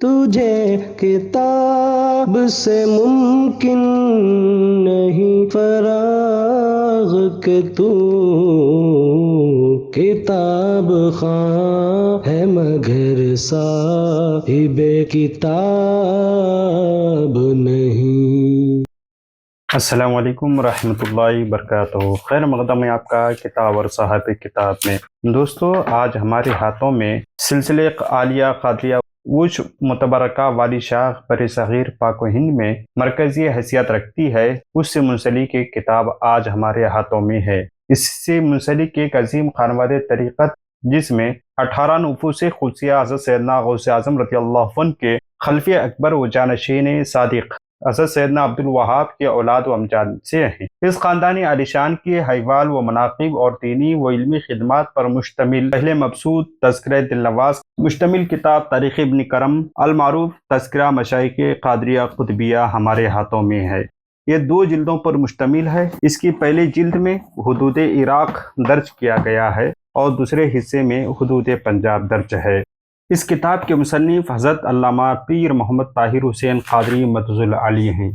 تجھے کتاب سے ممکن نہیں فراغ کہ تو کتاب خواں ہے مگر صاحب کتاب نہیں۔ السلام علیکم ورحمۃ اللہ وبرکاتہ۔ خیر مقدم ہے آپ کا کتاب اور صاحب کتاب میں۔ دوستو، آج ہمارے ہاتھوں میں سلسلے عالیہ قادریہ اوچ متبرکہ والی شاخ بر صغیر پاک و ہند میں مرکزی حیثیت رکھتی ہے، اس سے منسلک ایک کتاب آج ہمارے ہاتھوں میں ہے۔ اس سے منسلک ایک عظیم خانوادہ طریقت جس میں 18 نفوس قدسیہ حضرت سیدنا غوث اعظم رضی اللہ عنہ کے خلیفہ اکبر و جانشین صادق حضرت سیدنا عبد الوہاب کے اولاد و امجاد سے ہیں۔ اس خاندانی عالیشان کے حیوال و مناقب اور دینی و علمی خدمات پر مشتمل پہلے مبسوط تذکرہ دلنواز مشتمل کتاب تاریخ ابن کرم المعروف تذکرہ مشائخ قادریہ قطبیہ ہمارے ہاتھوں میں ہے۔ یہ 2 جلدوں پر مشتمل ہے۔ اس کی پہلی جلد میں حدود عراق درج کیا گیا ہے اور دوسرے حصے میں حدود پنجاب درج ہے۔ اس کتاب کے مصنف حضرت علامہ پیر محمد طاہر حسین قادری مدظ العالی ہیں۔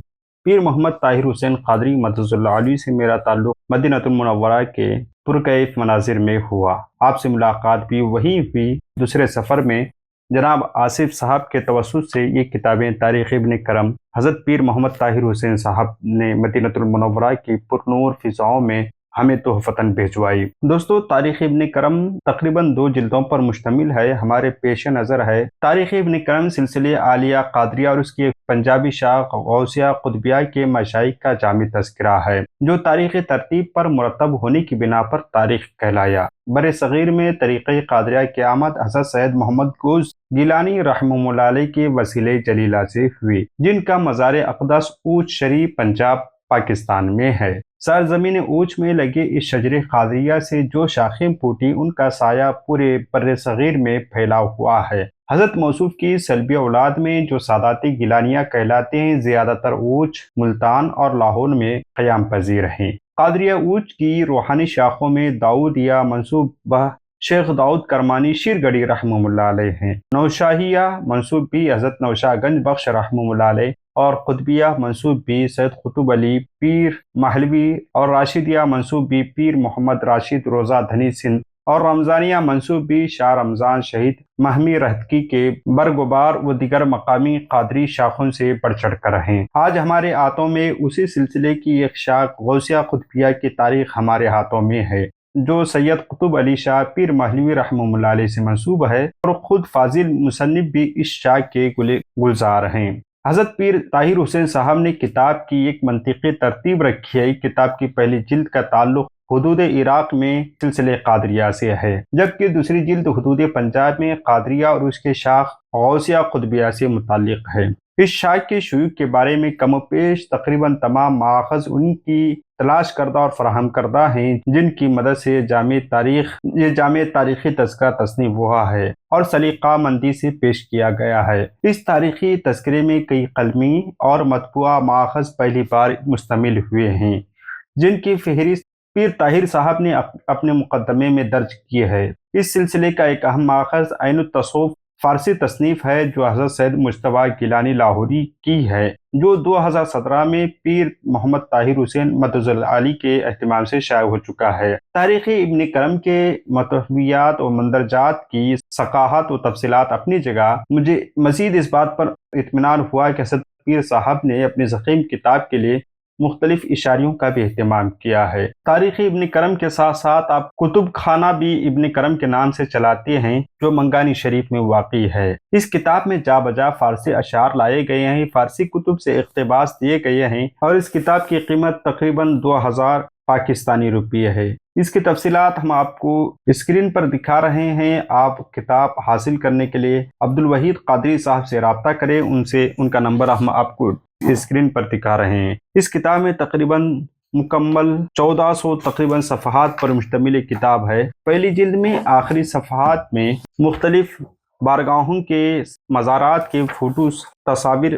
پیر محمد طاہر حسین قادری مدظ العالی سے میرا تعلق مدینہ المنورہ کے پرکیف مناظر میں ہوا۔ آپ سے ملاقات بھی وہیں ہوئی۔ دوسرے سفر میں جناب آصف صاحب کے توسط سے یہ کتابیں تاریخ ابن کرم حضرت پیر محمد طاہر حسین صاحب نے مدینہ المنورہ کی پرنور فضاؤں میں ہمیں تحفتاً بھیجوائی۔ دوستو، تاریخ ابن کرم تقریباً 2 جلدوں پر مشتمل ہے۔ ہمارے پیش نظر ہے تاریخ ابن کرم سلسلے عالیہ قادریہ اور اس کی پنجابی شاخ غوثیہ قطبیہ کے مشائخ کا جامع تذکرہ ہے، جو تاریخی ترتیب پر مرتب ہونے کی بنا پر تاریخ کہلایا۔ بر صغیر میں طریقہ قادریہ کی آمد حضرت سید محمد غوث گیلانی رحمہ اللہ علیہ کے وسیلہ جلیلہ سے ہوئی، جن کا مزار اقدس اوچ شریف پنجاب پاکستان میں ہے۔ سرزمین اوچ میں لگے اس شجر قادریہ سے جو شاخیں پھوٹی، ان کا سایہ پورے بر صغیر میں پھیلا ہوا ہے۔ حضرت موصوف کی سلبی اولاد میں جو سادات گیلانیہ کہلاتے ہیں، زیادہ تر اوچ، ملتان اور لاہور میں قیام پذیر ہیں۔ قادریہ اوچ کی روحانی شاخوں میں داؤدیہ منسوب بہ شیخ داؤد کرمانی شیرگڑھی رحمہ اللہ علیہ ہیں، نوشاہیہ منسوب بھی حضرت نوشاہ گنج بخش رحمہ اللہ علیہ، اور قطبیہ منسوب بھی سید قطب علی پیر مہلوی، اور راشدیہ منسوب بھی پیر محمد راشد روزہ دھنی سندھ، اور رمضانیہ منسوب بھی شاہ رمضان شہید مہمی رہتکی کے برگبار و دیگر مقامی قادری شاخوں سے بڑھ چڑھ کر ہیں۔ آج ہمارے ہاتھوں میں اسی سلسلے کی ایک شاخ غوثیہ قطبیہ کی تاریخ ہمارے ہاتھوں میں ہے، جو سید قطب علی شاہ پیر مہلوی رحمہ اللہ علیہ سے منسوب ہے، اور خود فاضل مصنف بھی اس شاخ کے گلزار ہیں۔ حضرت پیر طاہر حسین صاحب نے کتاب کی ایک منطقی ترتیب رکھی ہے۔ کتاب کی پہلی جلد کا تعلق حدود عراق میں سلسلے قادریہ سے ہے، جبکہ دوسری جلد حدود پنجاب میں قادریہ اور اس کے شاخ غوثیہ قطبیہ سے متعلق ہے۔ اس شاخ کے شیوخ کے بارے میں کم و بیش تقریباً تمام مآخذ ان کی تلاش کردہ اور فراہم کردہ ہیں، جن کی مدد سے یہ جامع تاریخی تذکرہ تصنیف ہوا ہے اور سلیقہ مندی سے پیش کیا گیا ہے۔ اس تاریخی تذکرے میں کئی قلمی اور مطبوعہ مآخذ پہلی بار مشتمل ہوئے ہیں، جن کی فہرست پیر طاہر صاحب نے اپنے مقدمے میں درج کی ہے۔ اس سلسلے کا ایک اہم مآخذ عین التصوف فارسی تصنیف ہے، جو حضرت سید مجتبیٰ گیلانی لاہوری کی ہے، جو 2017 میں پیر محمد طاہر حسین مدظ العالی کے اہتمام سے شائع ہو چکا ہے۔ تاریخ ابن کرم کے محتویات و مندرجات کی ثقافت و تفصیلات اپنی جگہ، مجھے مزید اس بات پر اطمینان ہوا کہ حضرت پیر صاحب نے اپنی ضخیم کتاب کے لیے مختلف اشاریوں کا بھی اہتمام کیا ہے۔ تاریخ ابن کرم کے ساتھ ساتھ آپ کتب خانہ بھی ابن کرم کے نام سے چلاتے ہیں، جو منگانی شریف میں واقع ہے۔ اس کتاب میں جا بجا فارسی اشعار لائے گئے ہیں، فارسی کتب سے اقتباس دیے گئے ہیں، اور اس کتاب کی قیمت تقریباً 2000 پاکستانی روپیے ہے۔ اس کی تفصیلات ہم آپ کو اسکرین پر دکھا رہے ہیں۔ آپ کتاب حاصل کرنے کے لیے عبد الوحید قادری صاحب سے رابطہ کریں، ان کا نمبر ہم آپ کو اسکرین پر دکھا رہے ہیں۔ اس کتاب میں تقریباً مکمل 1400 تقریباً صفحات پر مشتمل کتاب ہے۔ پہلی جلد میں آخری صفحات میں مختلف بارگاہوں کے مزارات کے فوٹوز، تصاویر